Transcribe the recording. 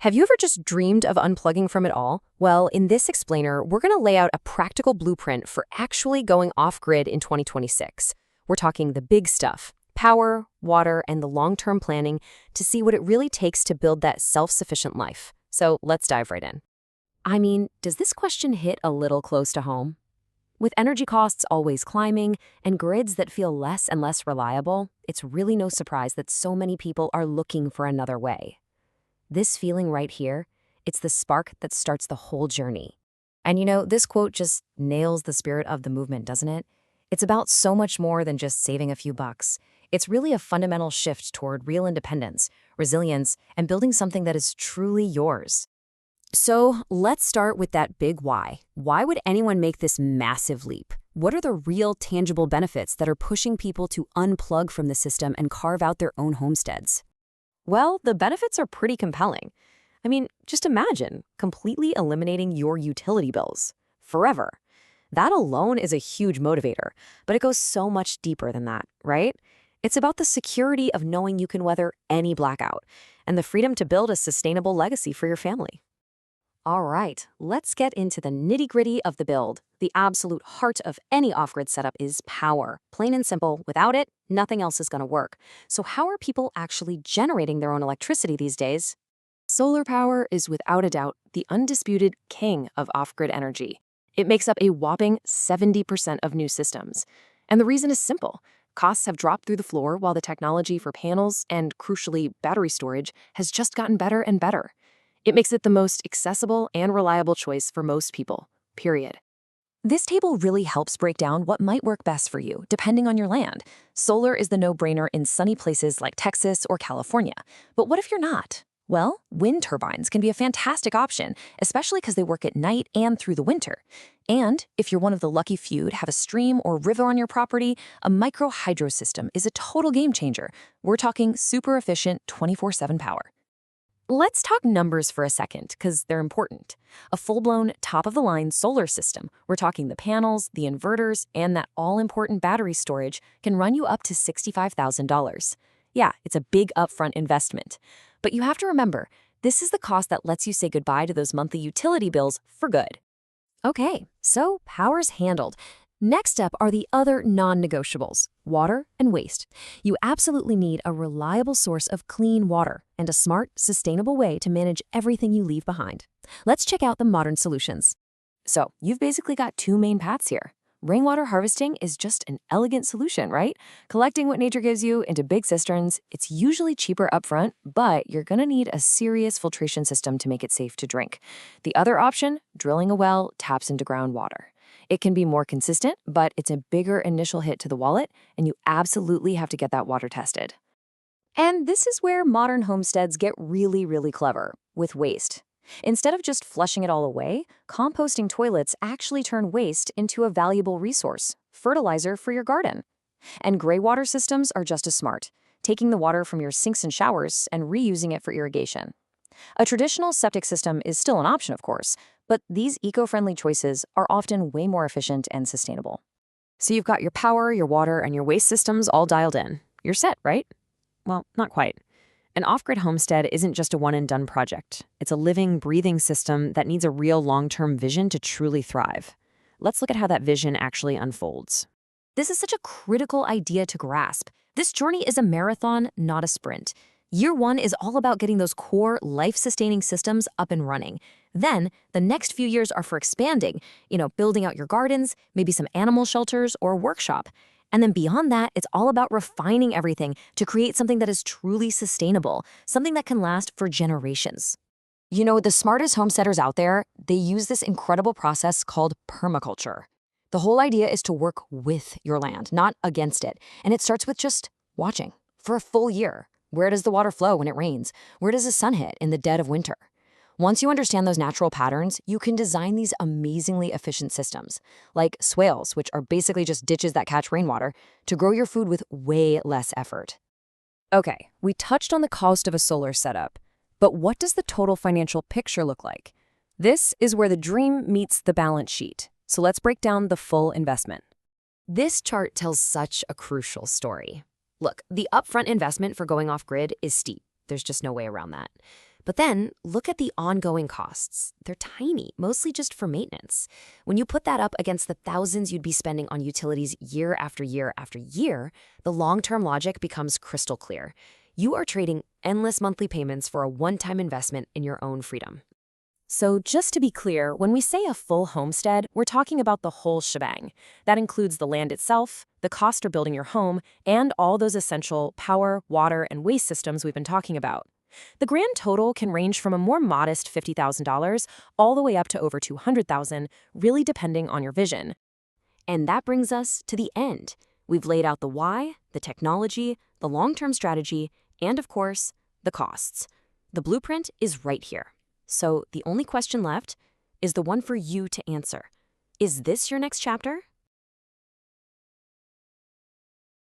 Have you ever just dreamed of unplugging from it all? Well, in this explainer, we're going to lay out a practical blueprint for actually going off-grid in 2026. We're talking the big stuff, power, water, and the long-term planning to see what it really takes to build that self-sufficient life. So let's dive right in. I mean, does this question hit a little close to home? With energy costs always climbing and grids that feel less and less reliable, it's really no surprise that so many people are looking for another way. This feeling right here, it's the spark that starts the whole journey. And this quote just nails the spirit of the movement, doesn't it? It's about so much more than just saving a few bucks. It's really a fundamental shift toward real independence, resilience, and building something that is truly yours. So let's start with that big why. Why would anyone make this massive leap? What are the real tangible benefits that are pushing people to unplug from the system and carve out their own homesteads? Well, the benefits are pretty compelling. I mean, just imagine completely eliminating your utility bills forever. That alone is a huge motivator, but it goes so much deeper than that, right? It's about the security of knowing you can weather any blackout and the freedom to build a sustainable legacy for your family. All right, let's get into the nitty-gritty of the build. The absolute heart of any off-grid setup is power. Plain and simple, without it, nothing else is going to work. So how are people actually generating their own electricity these days? Solar power is without a doubt the undisputed king of off-grid energy. It makes up a whopping 70% of new systems. And the reason is simple. Costs have dropped through the floor while the technology for panels and, crucially, battery storage has just gotten better and better. It makes it the most accessible and reliable choice for most people, period. This table really helps break down what might work best for you, depending on your land. Solar is the no-brainer in sunny places like Texas or California. But what if you're not? Well, wind turbines can be a fantastic option, especially because they work at night and through the winter. And if you're one of the lucky few to have a stream or river on your property, a micro hydro system is a total game changer. We're talking super efficient 24/7 power. Let's talk numbers for a second, because they're important. A full-blown, top-of-the-line solar system, we're talking the panels, the inverters, and that all-important battery storage, can run you up to $65,000. Yeah, it's a big upfront investment. But you have to remember, this is the cost that lets you say goodbye to those monthly utility bills for good. Okay, so power's handled. Next up are the other non-negotiables, water and waste. You absolutely need a reliable source of clean water and a smart, sustainable way to manage everything you leave behind. Let's check out the modern solutions. So, you've basically got two main paths here. Rainwater harvesting is just an elegant solution, right? Collecting what nature gives you into big cisterns, it's usually cheaper upfront, but you're gonna need a serious filtration system to make it safe to drink. The other option, drilling a well, taps into groundwater. It can be more consistent, but it's a bigger initial hit to the wallet, and you absolutely have to get that water tested. And this is where modern homesteads get really, really clever with waste. Instead of just flushing it all away, composting toilets actually turn waste into a valuable resource, fertilizer for your garden. And gray water systems are just as smart, taking the water from your sinks and showers and reusing it for irrigation. A traditional septic system is still an option, of course, but these eco-friendly choices are often way more efficient and sustainable. So you've got your power, your water, and your waste systems all dialed in. You're set, right? Well, not quite. An off-grid homestead isn't just a one-and-done project. It's a living, breathing system that needs a real long-term vision to truly thrive. Let's look at how that vision actually unfolds. This is such a critical idea to grasp. This journey is a marathon, not a sprint. Year one is all about getting those core, life-sustaining systems up and running. Then, the next few years are for expanding, building out your gardens, maybe some animal shelters or a workshop. And then beyond that, it's all about refining everything to create something that is truly sustainable, something that can last for generations. The smartest homesteaders out there, they use this incredible process called permaculture. The whole idea is to work with your land, not against it. And it starts with just watching for a full year. Where does the water flow when it rains? Where does the sun hit in the dead of winter? Once you understand those natural patterns, you can design these amazingly efficient systems, like swales, which are basically just ditches that catch rainwater, to grow your food with way less effort. Okay, we touched on the cost of a solar setup, but what does the total financial picture look like? This is where the dream meets the balance sheet. So let's break down the full investment. This chart tells such a crucial story. Look, the upfront investment for going off-grid is steep. There's just no way around that. But then, look at the ongoing costs. They're tiny, mostly just for maintenance. When you put that up against the thousands you'd be spending on utilities year after year after year, the long-term logic becomes crystal clear. You are trading endless monthly payments for a one-time investment in your own freedom. So just to be clear, when we say a full homestead, we're talking about the whole shebang. That includes the land itself, the cost of building your home, and all those essential power, water, and waste systems we've been talking about. The grand total can range from a more modest $50,000 all the way up to over $200,000, really depending on your vision. And that brings us to the end. We've laid out the why, the technology, the long-term strategy, and of course, the costs. The blueprint is right here. So the only question left is the one for you to answer. Is this your next chapter?